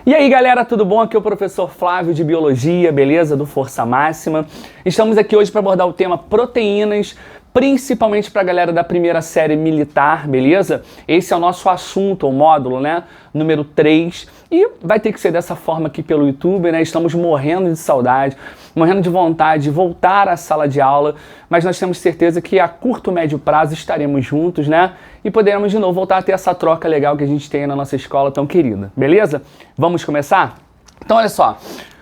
E aí galera, tudo bom? Aqui é o professor Flávio de Biologia, beleza? Do Força Máxima. Estamos aqui hoje para abordar o tema proteínas, principalmente para a galera da primeira série militar, beleza? Esse é o nosso assunto, o módulo, né? Número 3. E vai ter que ser dessa forma aqui pelo YouTube, né? Estamos morrendo de saudade, morrendo de vontade de voltar à sala de aula, mas nós temos certeza que a curto, médio prazo estaremos juntos, né? E poderemos de novo voltar a ter essa troca legal que a gente tem na nossa escola tão querida, beleza? Vamos começar? Então olha só,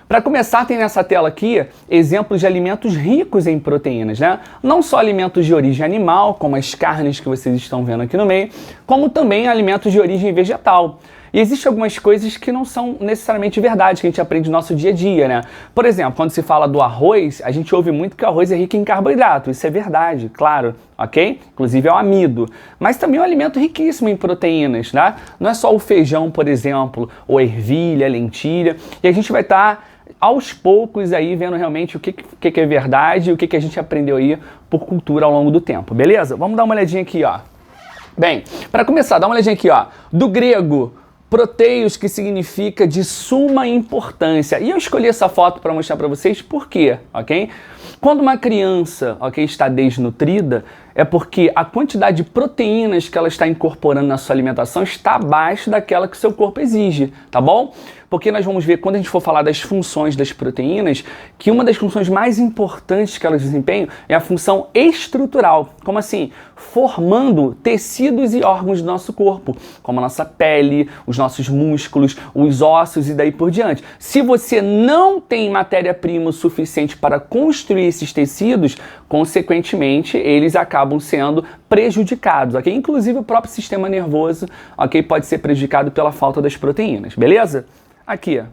para começar tem nessa tela aqui exemplos de alimentos ricos em proteínas, né? Não só alimentos de origem animal, como as carnes que vocês estão vendo aqui no meio, como também alimentos de origem vegetal. E existem algumas coisas que não são necessariamente verdade, que a gente aprende no nosso dia a dia, né? Por exemplo, quando se fala do arroz, a gente ouve muito que o arroz é rico em carboidrato. Isso é verdade, claro, ok? Inclusive é o amido. Mas também é um alimento riquíssimo em proteínas, né? Não é só o feijão, por exemplo, ou ervilha, lentilha. E a gente vai estar aos poucos aí vendo realmente o que é verdade e o que a gente aprendeu aí por cultura ao longo do tempo, beleza? Vamos dar uma olhadinha aqui, ó. Bem, para começar, dá uma olhadinha aqui, ó. Do grego, proteios, que significa de suma importância. E eu escolhi essa foto para mostrar para vocês por quê, ok? Quando uma criança, ok, está desnutrida, é porque a quantidade de proteínas que ela está incorporando na sua alimentação está abaixo daquela que o seu corpo exige, tá bom? Porque nós vamos ver, quando a gente for falar das funções das proteínas, que uma das funções mais importantes que elas desempenham é a função estrutural. Como assim? Formando tecidos e órgãos do nosso corpo, como a nossa pele, os nossos músculos, os ossos e daí por diante. Se você não tem matéria-prima suficiente para construir esses tecidos, consequentemente, eles acabam sendo prejudicados, ok? Inclusive o próprio sistema nervoso, ok, pode ser prejudicado pela falta das proteínas, beleza? Aqui, ó.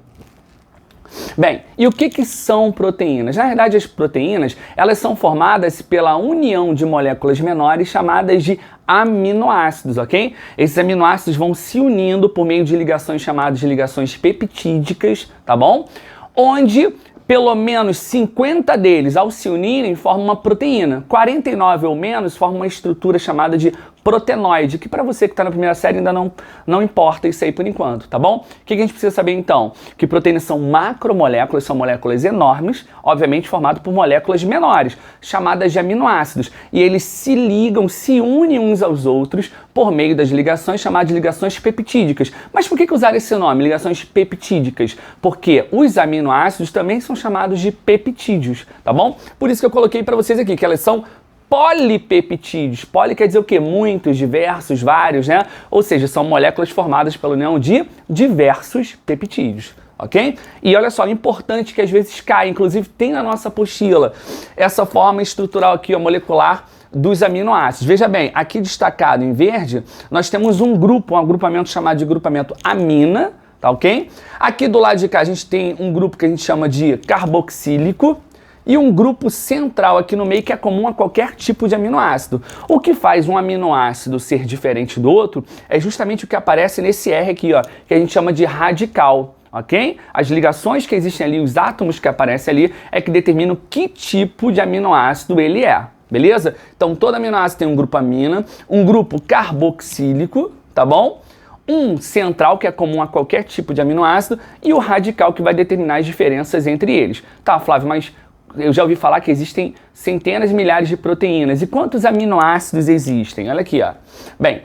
Bem, e o que são proteínas? Na verdade, as proteínas, elas são formadas pela união de moléculas menores chamadas de aminoácidos, ok? Esses aminoácidos vão se unindo por meio de ligações chamadas de ligações peptídicas, tá bom? Onde pelo menos 50 deles, ao se unirem, formam uma proteína. 49 ou menos formam uma estrutura chamada de proteinoide, que para você que está na primeira série ainda não importa isso aí por enquanto, tá bom? O que a gente precisa saber então? Que proteínas são macromoléculas, são moléculas enormes, obviamente formadas por moléculas menores, chamadas de aminoácidos. E eles se ligam, se unem uns aos outros por meio das ligações chamadas de ligações peptídicas. Mas por que usar esse nome, ligações peptídicas? Porque os aminoácidos também são chamados de peptídeos, tá bom? Por isso que eu coloquei para vocês aqui, que elas são polipeptídeos. Poli quer dizer o quê? Muitos, diversos, vários, né? Ou seja, são moléculas formadas pela união de diversos peptídeos, ok? E olha só, importante que às vezes cai, inclusive tem na nossa apostila, essa forma estrutural aqui, ó, molecular, dos aminoácidos. Veja bem, aqui destacado em verde, nós temos um grupo, um agrupamento chamado de grupamento amina, tá ok? Aqui do lado de cá a gente tem um grupo que a gente chama de carboxílico, e um grupo central aqui no meio que é comum a qualquer tipo de aminoácido. O que faz um aminoácido ser diferente do outro é justamente o que aparece nesse R aqui, ó, que a gente chama de radical, ok? As ligações que existem ali, os átomos que aparecem ali, é que determinam que tipo de aminoácido ele é, beleza? Então todo aminoácido tem um grupo amina, um grupo carboxílico, tá bom? Um central, que é comum a qualquer tipo de aminoácido, e o radical, que vai determinar as diferenças entre eles. Tá, Flávio, mas eu já ouvi falar que existem centenas de milhares de proteínas. E quantos aminoácidos existem? Olha aqui, ó. Bem,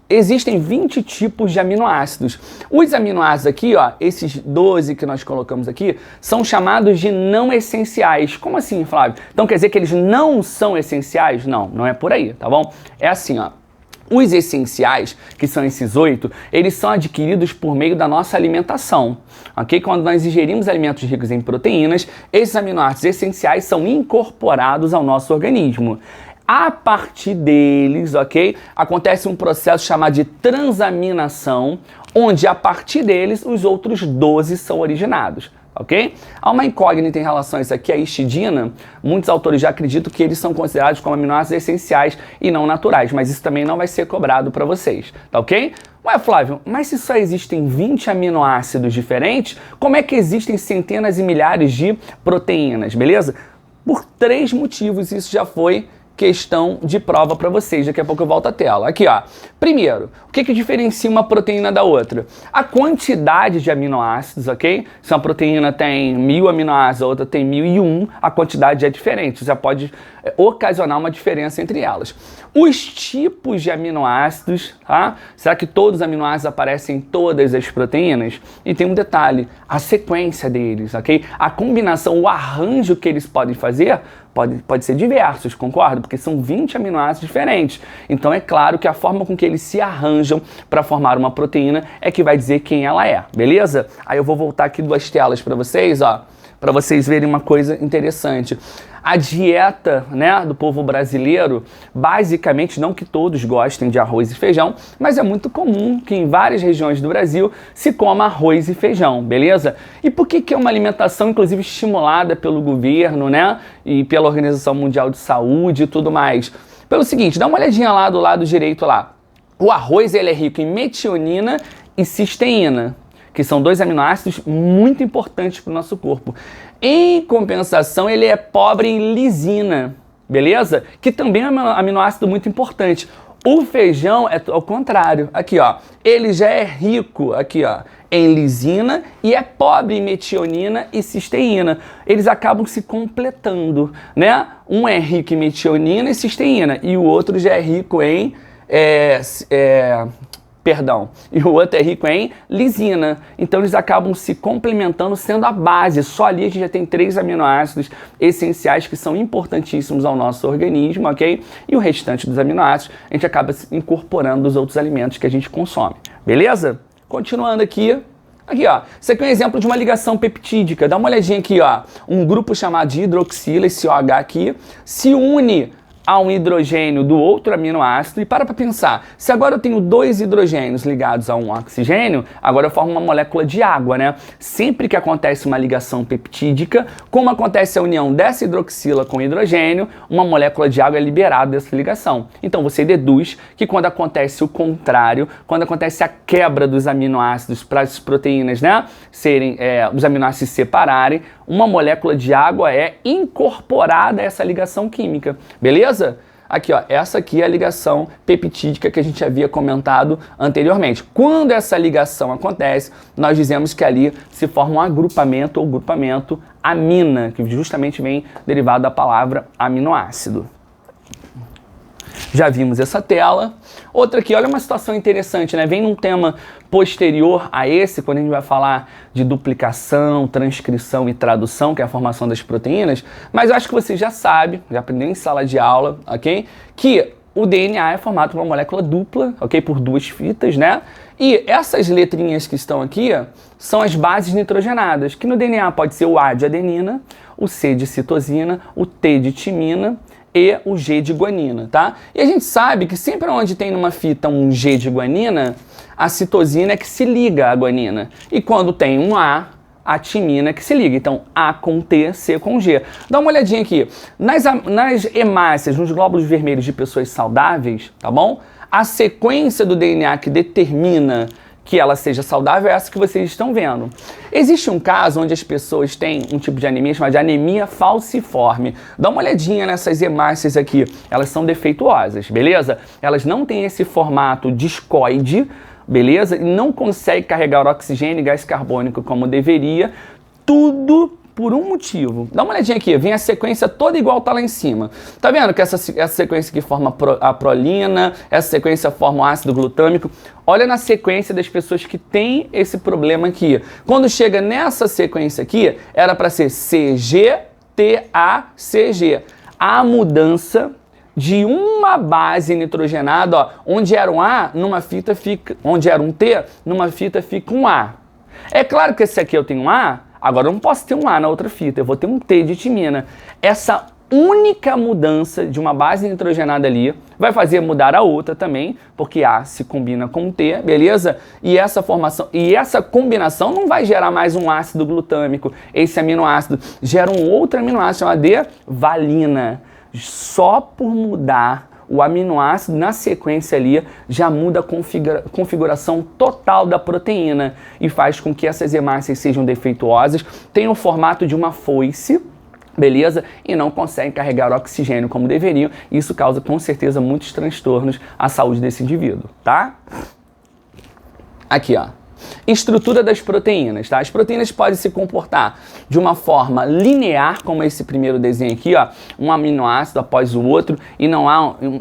existem 20 tipos de aminoácidos. Os aminoácidos aqui, ó, esses 12 que nós colocamos aqui, são chamados de não essenciais. Como assim, Flávio? Então quer dizer que eles não são essenciais? Não, não é por aí, tá bom? É assim, ó. Os essenciais, que são esses 8, eles são adquiridos por meio da nossa alimentação, ok? Quando nós ingerimos alimentos ricos em proteínas, esses aminoácidos essenciais são incorporados ao nosso organismo. A partir deles, ok, acontece um processo chamado de transaminação, onde a partir deles os outros 12 são originados. Ok? Há uma incógnita em relação a isso aqui, a histidina. Muitos autores já acreditam que eles são considerados como aminoácidos essenciais e não naturais, mas isso também não vai ser cobrado para vocês, tá ok? Ué, Flávio, mas se só existem 20 aminoácidos diferentes, como é que existem centenas e milhares de proteínas, beleza? Por 3 motivos isso já foi questão de prova para vocês. Daqui a pouco eu volto à tela. Aqui, ó. Primeiro, o que diferencia uma proteína da outra? A quantidade de aminoácidos, ok? Se uma proteína tem 1000 aminoácidos, a outra tem 1001, a quantidade é diferente. Já pode ocasionar uma diferença entre elas. Os tipos de aminoácidos, tá? Será que todos os aminoácidos aparecem em todas as proteínas? E tem um detalhe, a sequência deles, ok? A combinação, o arranjo que eles podem fazer pode ser diversos, concorda? Porque são 20 aminoácidos diferentes. Então é claro que a forma com que eles se arranjam para formar uma proteína é que vai dizer quem ela é, beleza? Aí eu vou voltar aqui 2 telas para vocês, ó, para vocês verem uma coisa interessante. A dieta, né, do povo brasileiro, basicamente, não que todos gostem de arroz e feijão, mas é muito comum que em várias regiões do Brasil se coma arroz e feijão, beleza? E por que é uma alimentação, inclusive, estimulada pelo governo, né, e pela Organização Mundial de Saúde e tudo mais? Pelo seguinte, dá uma olhadinha lá do lado direito lá. O arroz, ele é rico em metionina e cisteína, que são 2 aminoácidos muito importantes para o nosso corpo. Em compensação, ele é pobre em lisina, beleza? Que também é um aminoácido muito importante. O feijão é ao contrário. Aqui, ó, ele já é rico, aqui, ó, em lisina e é pobre em metionina e cisteína. Eles acabam se completando, né? Um é rico em metionina e cisteína e o outro já é rico em e o outro é rico em lisina. Então eles acabam se complementando, sendo a base. Só ali a gente já tem 3 aminoácidos essenciais que são importantíssimos ao nosso organismo, ok? E o restante dos aminoácidos a gente acaba incorporando dos outros alimentos que a gente consome, beleza? Continuando aqui. Aqui, ó, isso aqui é um exemplo de uma ligação peptídica. Dá uma olhadinha aqui, ó. Um grupo chamado de hidroxila, esse OH aqui, se une a um hidrogênio do outro aminoácido. E para pensar, se agora eu tenho 2 hidrogênios ligados a um oxigênio, agora eu formo uma molécula de água, né? Sempre que acontece uma ligação peptídica, como acontece a união dessa hidroxila com hidrogênio, uma molécula de água é liberada dessa ligação. Então você deduz que quando acontece o contrário, quando acontece a quebra dos aminoácidos para as proteínas, né, os aminoácidos se separarem, uma molécula de água é incorporada a essa ligação química, beleza? Aqui, ó, essa aqui é a ligação peptídica que a gente havia comentado anteriormente. Quando essa ligação acontece, nós dizemos que ali se forma um agrupamento ou grupamento amina, que justamente vem derivado da palavra aminoácido. Já vimos essa tela. Outra aqui, olha uma situação interessante, né? Vem num tema posterior a esse, quando a gente vai falar de duplicação, transcrição e tradução, que é a formação das proteínas, mas eu acho que você já sabe, já aprendeu em sala de aula, ok? Que o DNA é formado por uma molécula dupla, ok? Por 2 fitas, né? E essas letrinhas que estão aqui são as bases nitrogenadas, que no DNA pode ser o A de adenina, o C de citosina, o T de timina e o G de guanina, tá? E a gente sabe que sempre onde tem numa fita um G de guanina, a citosina é que se liga à guanina. E quando tem um A timina é que se liga. Então, A com T, C com G. Dá uma olhadinha aqui. Nas hemácias, nos glóbulos vermelhos de pessoas saudáveis, tá bom? A sequência do DNA que determina que ela seja saudável é essa que vocês estão vendo. Existe um caso onde as pessoas têm um tipo de anemia chamada de anemia falciforme. Dá uma olhadinha nessas hemácias aqui. Elas são defeituosas, beleza? Elas não têm esse formato discoide, beleza? E não conseguem carregar oxigênio e gás carbônico como deveria. Tudo por um motivo. Dá uma olhadinha aqui, vem a sequência toda igual tá lá em cima. Tá vendo que essa sequência aqui forma a prolina, essa sequência forma o ácido glutâmico. Olha na sequência das pessoas que têm esse problema aqui. Quando chega nessa sequência aqui, era para ser CG, TA, CG. A mudança de uma base nitrogenada, ó, onde era um A, numa fita fica, onde era um T, numa fita fica um A. É claro que esse aqui eu tenho um A, agora eu não posso ter um A na outra fita, eu vou ter um T de timina. Essa única mudança de uma base nitrogenada ali vai fazer mudar a outra também, porque A se combina com T, beleza? E essa formação, e essa combinação não vai gerar mais um ácido glutâmico, esse aminoácido, gera um outro aminoácido chamado de valina. Só por mudar o aminoácido na sequência ali, já muda a configuração total da proteína e faz com que essas hemácias sejam defeituosas, tenham o formato de uma foice, beleza? E não conseguem carregar oxigênio como deveriam. Isso causa, com certeza, muitos transtornos à saúde desse indivíduo, tá? Aqui, ó. Estrutura das proteínas, tá? As proteínas podem se comportar de uma forma linear, como esse primeiro desenho aqui, ó, um aminoácido após o outro, e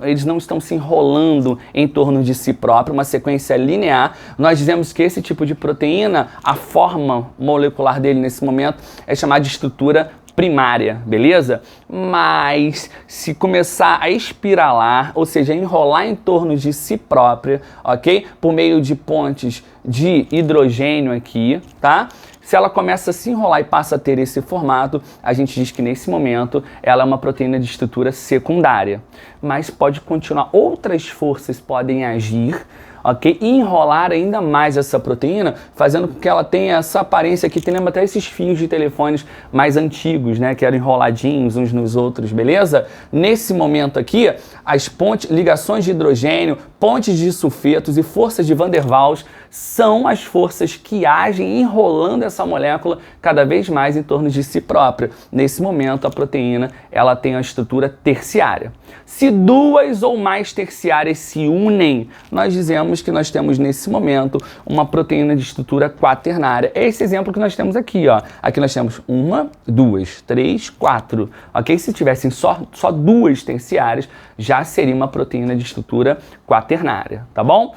eles não estão se enrolando em torno de si próprio, uma sequência linear. Nós dizemos que esse tipo de proteína, a forma molecular dele nesse momento é chamada de estrutura primária, beleza? Mas se começar a espiralar, ou seja, enrolar em torno de si própria, ok? Por meio de pontes de hidrogênio aqui, tá? Se ela começa a se enrolar e passa a ter esse formato, a gente diz que nesse momento ela é uma proteína de estrutura secundária. Mas pode continuar, outras forças podem agir, ok? E enrolar ainda mais essa proteína, fazendo com que ela tenha essa aparência aqui, que lembra até esses fios de telefones mais antigos, né? Que eram enroladinhos uns nos outros, beleza? Nesse momento aqui, as ligações de hidrogênio, pontes de sulfetos e forças de Van der Waals são as forças que agem enrolando essa molécula cada vez mais em torno de si própria. Nesse momento, a proteína ela tem a estrutura terciária. Se duas ou mais terciárias se unem, nós dizemos que nós temos nesse momento uma proteína de estrutura quaternária. É esse exemplo que nós temos aqui, ó. Aqui nós temos 1, 2, 3, 4. Ok? Se tivessem só duas terciárias, já seria uma proteína de estrutura quaternária, tá bom?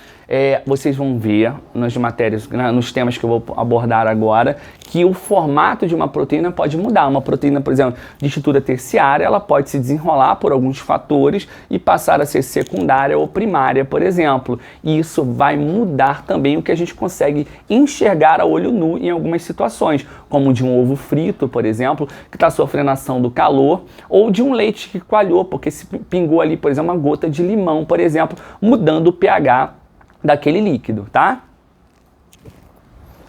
Vocês vão ver nas matérias, nos temas que eu vou abordar agora, que o formato de uma proteína pode mudar. Uma proteína, por exemplo, de estrutura terciária, ela pode se desenrolar por alguns fatores e passar a ser secundária ou primária, por exemplo. E isso vai mudar também o que a gente consegue enxergar a olho nu em algumas situações, como de um ovo frito, por exemplo, que está sofrendo ação do calor, ou de um leite que coalhou, porque se pingou ali, por exemplo, uma gota de limão, por exemplo, mudando o pH daquele líquido, tá?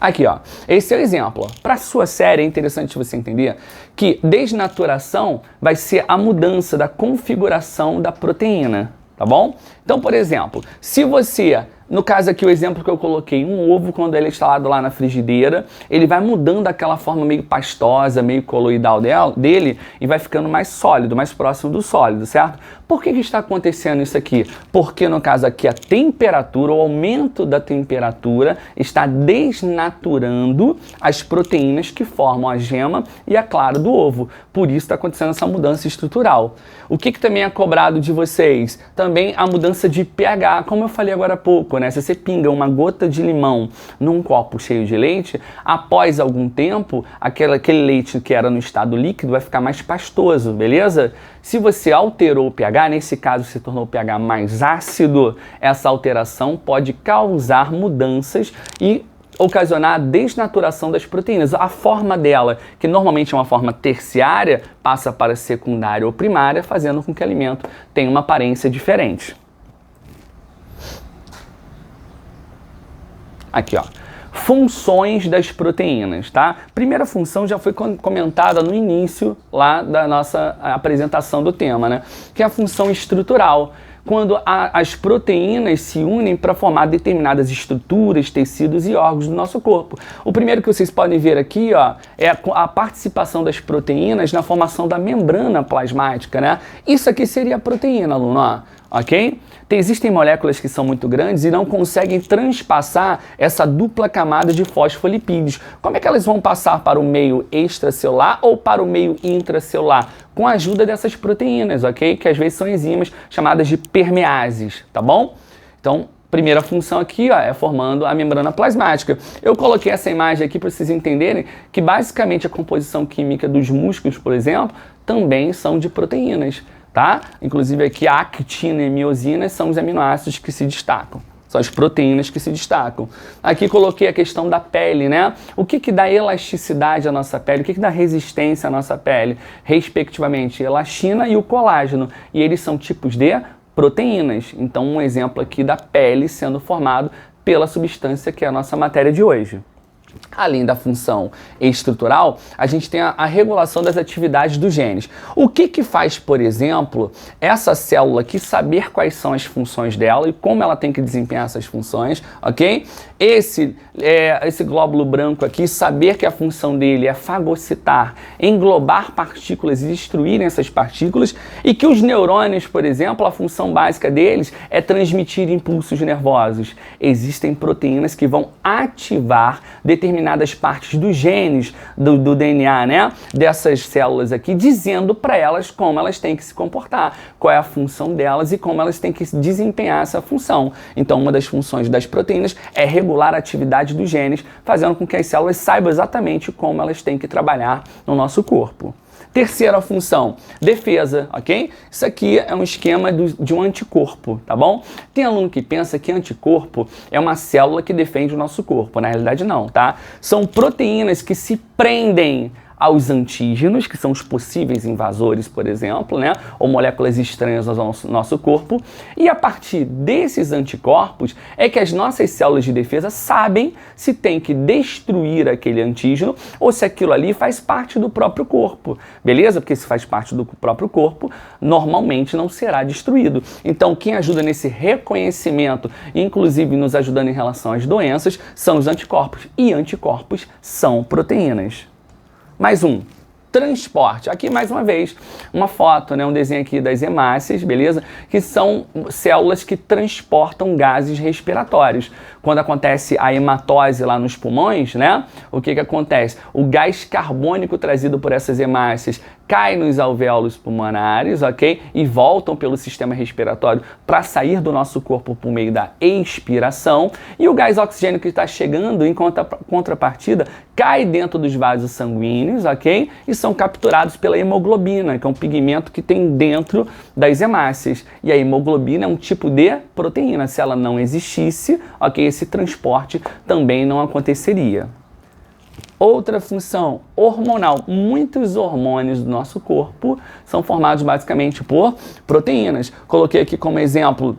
Aqui, ó, esse é o exemplo. Para sua série é interessante você entender que desnaturação vai ser a mudança da configuração da proteína, tá bom? Então, por exemplo, se você, no caso aqui o exemplo que eu coloquei, um ovo quando ele é instalado lá na frigideira, ele vai mudando aquela forma meio pastosa, meio coloidal dele e vai ficando mais sólido, mais próximo do sólido, certo? Por que está acontecendo isso aqui? Porque no caso aqui a temperatura, o aumento da temperatura está desnaturando as proteínas que formam a gema e a clara do ovo. Por isso está acontecendo essa mudança estrutural. O que também é cobrado de vocês? Também a mudança de pH, como eu falei agora há pouco, né? Se você pinga uma gota de limão num copo cheio de leite, após algum tempo, aquele leite que era no estado líquido vai ficar mais pastoso, beleza? Se você alterou o pH, nesse caso se tornou o pH mais ácido, essa alteração pode causar mudanças e ocasionar a desnaturação das proteínas. A forma dela, que normalmente é uma forma terciária, passa para secundária ou primária, fazendo com que o alimento tenha uma aparência diferente. Aqui, ó. Funções das proteínas, tá? Primeira função já foi comentada no início lá da nossa apresentação do tema, né? Que é a função estrutural. Quando as proteínas se unem para formar determinadas estruturas, tecidos e órgãos do nosso corpo. O primeiro que vocês podem ver aqui, ó, é a participação das proteínas na formação da membrana plasmática, né? Isso aqui seria a proteína, aluno, ó, ok? Existem moléculas que são muito grandes e não conseguem transpassar essa dupla camada de fosfolipídios. Como é que elas vão passar para o meio extracelular ou para o meio intracelular? Com a ajuda dessas proteínas, ok? Que às vezes são enzimas chamadas de permeases, tá bom? Então, primeira função aqui, ó, é formando a membrana plasmática. Eu coloquei essa imagem aqui para vocês entenderem que basicamente a composição química dos músculos, por exemplo, também são de proteínas. Tá? Inclusive aqui a actina e miosina são os aminoácidos que se destacam. São as proteínas que se destacam. Aqui coloquei a questão da pele, né? O que dá elasticidade à nossa pele? O que dá resistência à nossa pele? Respectivamente, a elastina e o colágeno. E eles são tipos de proteínas. Então, um exemplo aqui da pele sendo formado pela substância que é a nossa matéria de hoje. Além da função estrutural, a gente tem a regulação das atividades dos genes. O que faz, por exemplo, essa célula aqui saber quais são as funções dela e como ela tem que desempenhar essas funções, ok? Esse glóbulo branco aqui, saber que a função dele é fagocitar, englobar partículas e destruírem essas partículas, e que os neurônios, por exemplo, a função básica deles é transmitir impulsos nervosos. Existem proteínas que vão ativar determinadas partes dos genes do DNA, né? Dessas células aqui, dizendo para elas como elas têm que se comportar, qual é a função delas e como elas têm que desempenhar essa função. Então, uma das funções das proteínas é regular a atividade dos genes, fazendo com que as células saibam exatamente como elas têm que trabalhar no nosso corpo. Terceira função, defesa, ok? Isso aqui é um esquema de um anticorpo, tá bom? Tem aluno que pensa que anticorpo é uma célula que defende o nosso corpo. Na realidade, não, tá? São proteínas que se prendem aos antígenos, que são os possíveis invasores, por exemplo, né? Ou moléculas estranhas ao nosso corpo. E a partir desses anticorpos é que as nossas células de defesa sabem se tem que destruir aquele antígeno ou se aquilo ali faz parte do próprio corpo, beleza? Porque se faz parte do próprio corpo, normalmente não será destruído. Então, quem ajuda nesse reconhecimento, inclusive nos ajudando em relação às doenças, são os anticorpos. E anticorpos são proteínas. Mais um, transporte. Aqui, mais uma vez, uma foto, né? Um desenho aqui das hemácias, beleza? Que são células que transportam gases respiratórios. Quando acontece a hematose lá nos pulmões, né? O que acontece? O gás carbônico trazido por essas hemácias cai nos alvéolos pulmonares, ok? E voltam pelo sistema respiratório para sair do nosso corpo por meio da expiração. E o gás oxigênio que está chegando em contrapartida cai dentro dos vasos sanguíneos, ok? E são capturados pela hemoglobina, que é um pigmento que tem dentro das hemácias. E a hemoglobina é um tipo de proteína. Se ela não existisse, ok? Esse transporte também não aconteceria. Outra função hormonal. Muitos hormônios do nosso corpo são formados basicamente por proteínas. Coloquei aqui como exemplo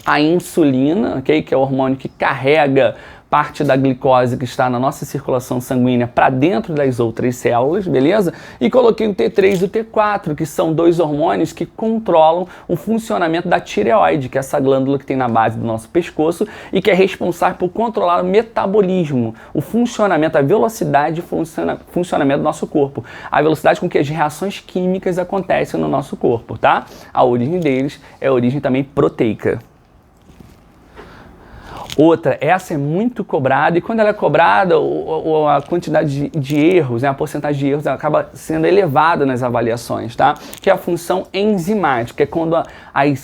a insulina, okay? Que é o hormônio que carrega parte da glicose que está na nossa circulação sanguínea para dentro das outras células, beleza? E coloquei o T3 e o T4, que são dois hormônios que controlam o funcionamento da tireoide, que é essa glândula que tem na base do nosso pescoço e que é responsável por controlar o metabolismo, o funcionamento, a velocidade de funcionamento do nosso corpo, a velocidade com que as reações químicas acontecem no nosso corpo, tá? A origem deles é a origem também proteica. Outra, essa é muito cobrada, e quando ela é cobrada, a quantidade de erros, né, a porcentagem de erros acaba sendo elevada nas avaliações, tá? Que é a função enzimática, é quando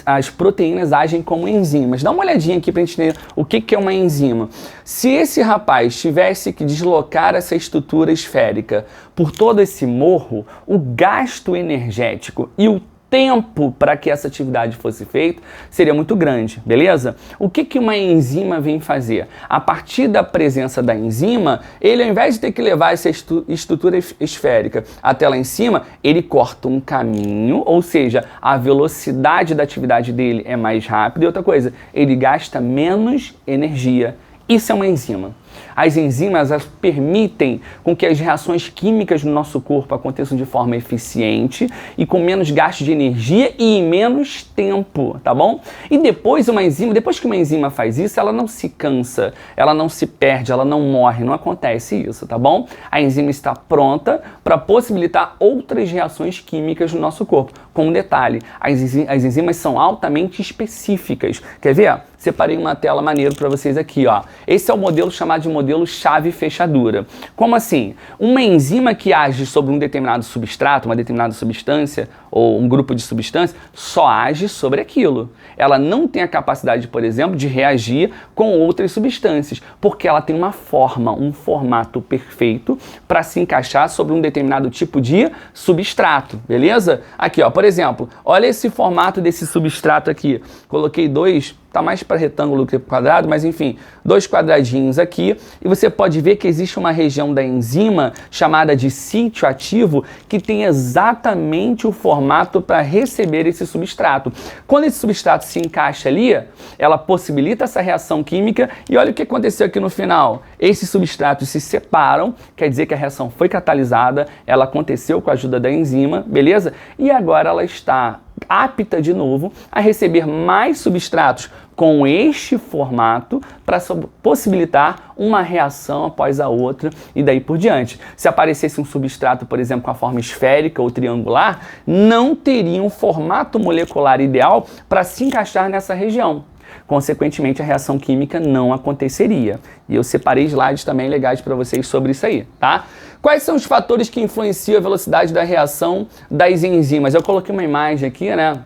as proteínas agem como enzimas. Dá uma olhadinha aqui pra gente entender o que é uma enzima. Se esse rapaz tivesse que deslocar essa estrutura esférica por todo esse morro, o gasto energético e o tempo para que essa atividade fosse feita seria muito grande, beleza? O que uma enzima vem fazer? A partir da presença da enzima, ele, ao invés de ter que levar essa estrutura esférica até lá em cima, ele corta um caminho, ou seja, a velocidade da atividade dele é mais rápida. E outra coisa, ele gasta menos energia. Isso é uma enzima. As enzimas, elas permitem com que as reações químicas no nosso corpo aconteçam de forma eficiente e com menos gasto de energia e em menos tempo, tá bom? E depois que uma enzima faz isso, ela não se cansa, ela não se perde, ela não morre, não acontece isso, tá bom? A enzima está pronta para possibilitar outras reações químicas no nosso corpo. Com um detalhe, as enzimas são altamente específicas. Quer ver? Separei uma tela maneiro para vocês aqui, ó. Esse é o modelo chamado de modelo chave-fechadura. Como assim? Uma enzima que age sobre um determinado substrato, uma determinada substância ou um grupo de substâncias, só age sobre aquilo. Ela não tem a capacidade, por exemplo, de reagir com outras substâncias, porque ela tem uma forma, um formato perfeito para se encaixar sobre um determinado tipo de substrato, beleza? Aqui, ó, por exemplo, olha esse formato desse substrato aqui. Coloquei dois tá mais para retângulo que para quadrado, mas enfim, 2 quadradinhos aqui, e você pode ver que existe uma região da enzima chamada de sítio ativo que tem exatamente o formato para receber esse substrato. Quando esse substrato se encaixa ali, ela possibilita essa reação química e olha o que aconteceu aqui no final. Esses substratos se separam, quer dizer que a reação foi catalisada, ela aconteceu com a ajuda da enzima, beleza? E agora ela está apta de novo a receber mais substratos com este formato para possibilitar uma reação após a outra e daí por diante. Se aparecesse um substrato, por exemplo, com a forma esférica ou triangular, não teria um formato molecular ideal para se encaixar nessa região. Consequentemente, a reação química não aconteceria. E eu separei slides também legais para vocês sobre isso aí, tá? Quais são os fatores que influenciam a velocidade da reação das enzimas? Eu coloquei uma imagem aqui, né?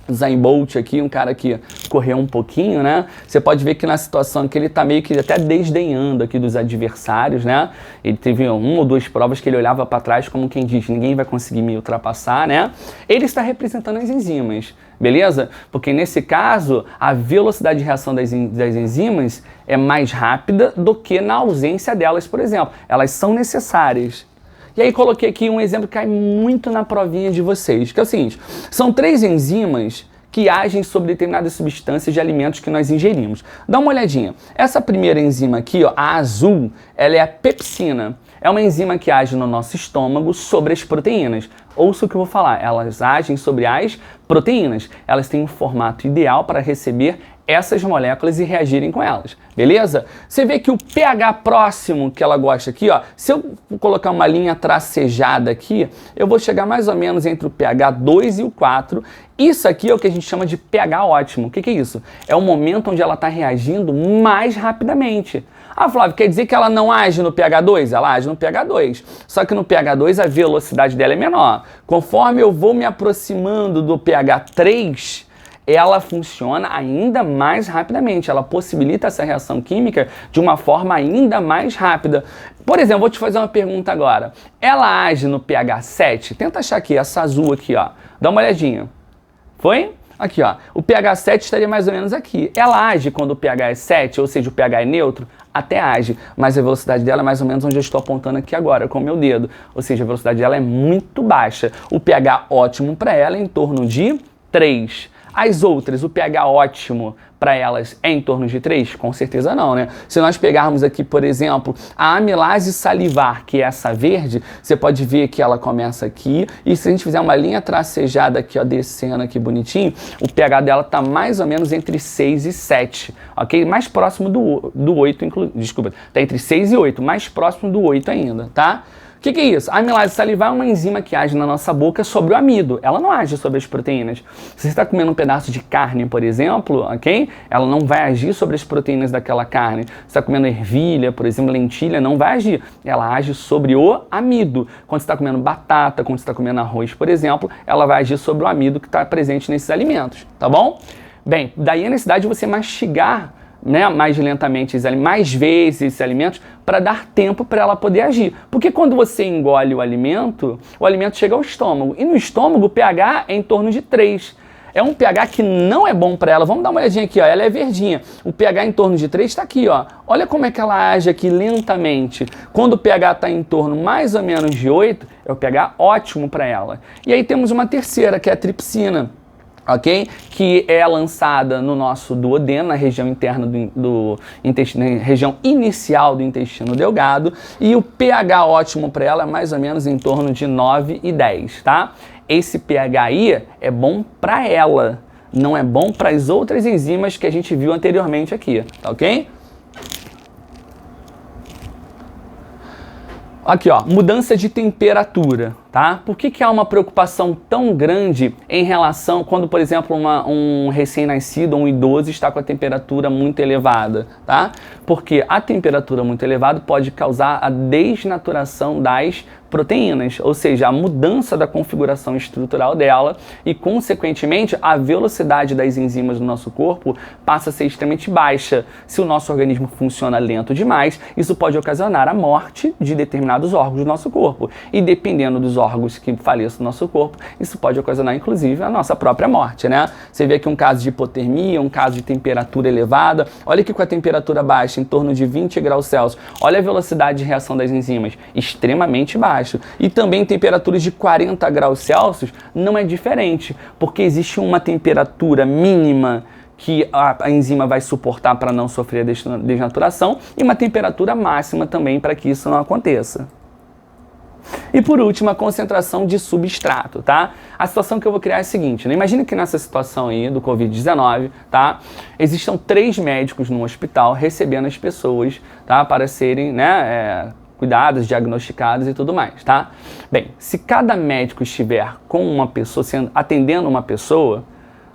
Usain Bolt aqui, um cara que correu um pouquinho, né? Você pode ver que na situação que ele tá meio que até desdenhando aqui dos adversários, né? Ele teve 1 ou 2 provas que ele olhava para trás como quem diz, ninguém vai conseguir me ultrapassar, né? Ele está representando as enzimas, beleza? Porque nesse caso, a velocidade de reação das enzimas é mais rápida do que na ausência delas, por exemplo. Elas são necessárias. E aí coloquei aqui um exemplo que cai muito na provinha de vocês, que é o seguinte, são 3 enzimas que agem sobre determinadas substâncias de alimentos que nós ingerimos. Dá uma olhadinha. Essa primeira enzima aqui, ó, a azul, ela é a pepsina. É uma enzima que age no nosso estômago sobre as proteínas. Ouça o que eu vou falar, elas agem sobre as proteínas. Elas têm um formato ideal para receber essas moléculas e reagirem com elas, beleza? Você vê que o pH próximo que ela gosta aqui, ó, se eu colocar uma linha tracejada aqui, eu vou chegar mais ou menos entre o pH 2 e o 4. Isso aqui é o que a gente chama de pH ótimo. O que é isso? É o momento onde ela está reagindo mais rapidamente. Ah, Flávio, quer dizer que ela não age no pH 2? Ela age no pH 2. Só que no pH 2 a velocidade dela é menor. Conforme eu vou me aproximando do pH 3, ela funciona ainda mais rapidamente. Ela possibilita essa reação química de uma forma ainda mais rápida. Por exemplo, vou te fazer uma pergunta agora. Ela age no pH 7? Tenta achar aqui, essa azul aqui, ó. Dá uma olhadinha. Foi? Aqui, ó. O pH 7 estaria mais ou menos aqui. Ela age quando o pH é 7, ou seja, o pH é neutro? Até age, mas a velocidade dela é mais ou menos onde eu estou apontando aqui agora, com o meu dedo. Ou seja, a velocidade dela é muito baixa. O pH ótimo para ela é em torno de 3. As outras, o pH ótimo para elas é em torno de 3? Com certeza não, né? Se nós pegarmos aqui, por exemplo, a amilase salivar, que é essa verde, você pode ver que ela começa aqui, e se a gente fizer uma linha tracejada aqui, ó, descendo aqui bonitinho, o pH dela tá mais ou menos entre 6 e 7, ok? Mais próximo do 8, desculpa, tá entre 6 e 8, mais próximo do 8 ainda, tá? O que é isso? A amilase salivar é uma enzima que age na nossa boca sobre o amido. Ela não age sobre as proteínas. Se você está comendo um pedaço de carne, por exemplo, ok? Ela não vai agir sobre as proteínas daquela carne. Se você está comendo ervilha, por exemplo, lentilha, não vai agir. Ela age sobre o amido. Quando você está comendo batata, quando você está comendo arroz, por exemplo, ela vai agir sobre o amido que está presente nesses alimentos, tá bom? Bem, daí a necessidade de você mastigar, né, mais lentamente, mais vezes esses alimentos, para dar tempo para ela poder agir. Porque quando você engole o alimento chega ao estômago. E no estômago o pH é em torno de 3. É um pH que não é bom para ela. Vamos dar uma olhadinha aqui, ó. Ela é verdinha. O pH em torno de 3 está aqui, ó. Olha como é que ela age aqui lentamente. Quando o pH está em torno mais ou menos de 8, é o pH ótimo para ela. E aí temos uma terceira, que é a tripsina. Ok? Que é lançada no nosso duodeno, na região interna do intestino, na região inicial do intestino delgado, e o pH ótimo para ela é mais ou menos em torno de 9 e 10, tá? Esse pH aí é bom para ela, não é bom para as outras enzimas que a gente viu anteriormente aqui, tá ok? Aqui, ó, mudança de temperatura, tá? Por que há uma preocupação tão grande em relação quando, por exemplo, um recém-nascido ou um idoso está com a temperatura muito elevada, tá? Porque a temperatura muito elevada pode causar a desnaturação das proteínas, ou seja, a mudança da configuração estrutural dela e, consequentemente, a velocidade das enzimas do nosso corpo passa a ser extremamente baixa. Se o nosso organismo funciona lento demais, isso pode ocasionar a morte de determinados órgãos do nosso corpo. E dependendo dos órgãos órgãos que faleçam no nosso corpo, isso pode ocasionar, inclusive, a nossa própria morte, né? Você vê aqui um caso de hipotermia, um caso de temperatura elevada. Olha aqui com a temperatura baixa, em torno de 20 graus Celsius. Olha a velocidade de reação das enzimas, extremamente baixo. E também temperaturas de 40 graus Celsius não é diferente, porque existe uma temperatura mínima que a enzima vai suportar para não sofrer a desnaturação e uma temperatura máxima também para que isso não aconteça. E por último, a concentração de substrato, tá? A situação que eu vou criar é a seguinte, né? Imagina que nessa situação aí do Covid-19, tá? Existam 3 médicos no hospital recebendo as pessoas, tá? Para serem, né, cuidadas, diagnosticadas e tudo mais, tá? Bem, se cada médico estiver com uma pessoa, atendendo uma pessoa,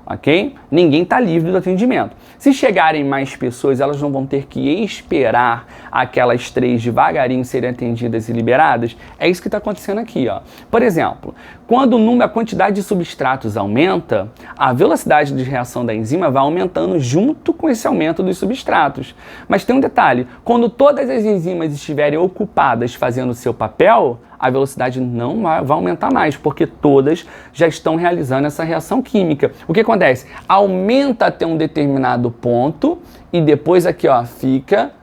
ok? Ninguém está livre do atendimento. Se chegarem mais pessoas, elas não vão ter que esperar aquelas 3 devagarinho serem atendidas e liberadas. É isso que está acontecendo aqui, ó. Por exemplo, quando a quantidade de substratos aumenta, a velocidade de reação da enzima vai aumentando junto com esse aumento dos substratos. Mas tem um detalhe, quando todas as enzimas estiverem ocupadas fazendo o seu papel, a velocidade não vai aumentar mais, porque todas já estão realizando essa reação química. O que acontece? Aumenta até um determinado ponto e depois aqui, ó, fica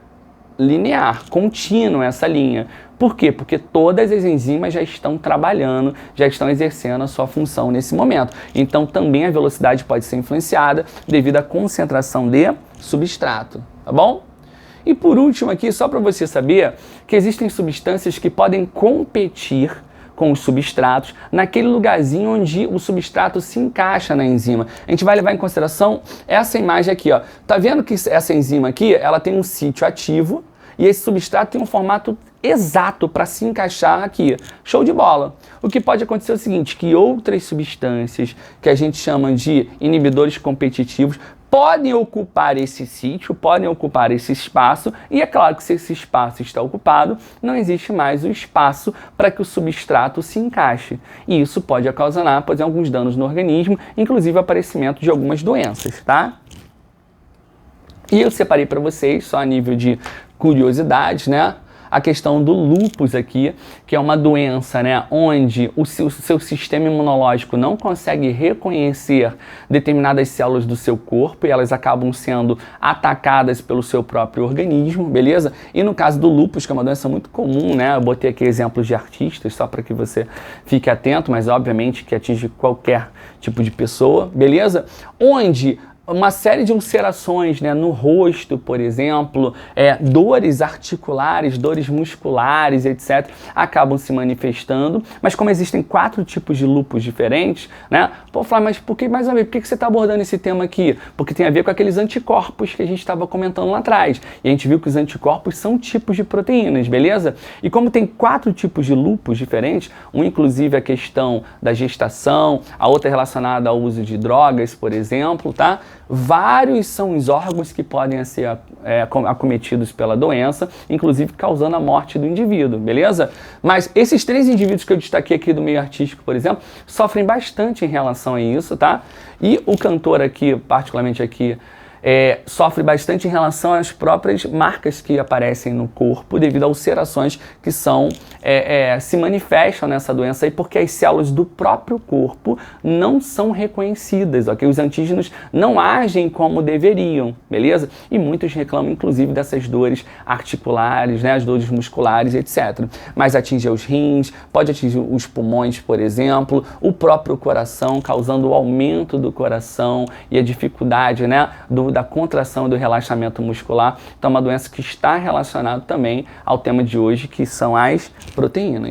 linear, contínuo essa linha. Por quê? Porque todas as enzimas já estão trabalhando, já estão exercendo a sua função nesse momento. Então também a velocidade pode ser influenciada devido à concentração de substrato, tá bom? E por último aqui, só para você saber que existem substâncias que podem competir com os substratos naquele lugarzinho onde o substrato se encaixa na enzima. A gente vai levar em consideração essa imagem aqui, ó. Tá vendo que essa enzima aqui, ela tem um sítio ativo e esse substrato tem um formato exato para se encaixar aqui. Show de bola! O que pode acontecer é o seguinte, que outras substâncias que a gente chama de inibidores competitivos podem ocupar esse sítio, podem ocupar esse espaço, e é claro que se esse espaço está ocupado, não existe mais o espaço para que o substrato se encaixe. E isso pode ocasionar, por exemplo, alguns danos no organismo, inclusive o aparecimento de algumas doenças, tá? E eu separei para vocês, só a nível de curiosidade, né? A questão do lúpus aqui, que é uma doença, né, onde o seu sistema imunológico não consegue reconhecer determinadas células do seu corpo e elas acabam sendo atacadas pelo seu próprio organismo, beleza? E no caso do lúpus, que é uma doença muito comum, né, eu botei aqui exemplos de artistas só para que você fique atento, mas obviamente que atinge qualquer tipo de pessoa, beleza? Onde uma série de ulcerações, né, no rosto, por exemplo, dores articulares, dores musculares, etc., acabam se manifestando. Mas como existem 4 tipos de lúpus diferentes, né? Pô, falar, mas por que, mais uma vez, por que você está abordando esse tema aqui? Porque tem a ver com aqueles anticorpos que a gente estava comentando lá atrás. E a gente viu que os anticorpos são tipos de proteínas, beleza? E como tem 4 tipos de lúpus diferentes, um inclusive a questão da gestação, a outra relacionada ao uso de drogas, por exemplo, tá? Vários são os órgãos que podem ser acometidos pela doença, inclusive causando a morte do indivíduo, beleza? Mas esses 3 indivíduos que eu destaquei aqui do meio artístico, por exemplo, sofrem bastante em relação a isso, tá? E o cantor aqui, particularmente aqui, sofre bastante em relação às próprias marcas que aparecem no corpo devido a ulcerações que se manifestam nessa doença aí porque as células do próprio corpo não são reconhecidas, ok? Os antígenos não agem como deveriam, beleza? E muitos reclamam inclusive dessas dores articulares, né? As dores musculares, etc. Mas atinge os rins, pode atingir os pulmões, por exemplo, o próprio coração, causando o aumento do coração e a dificuldade, né, da contração e do relaxamento muscular. Então é uma doença que está relacionada também ao tema de hoje, que são as proteínas.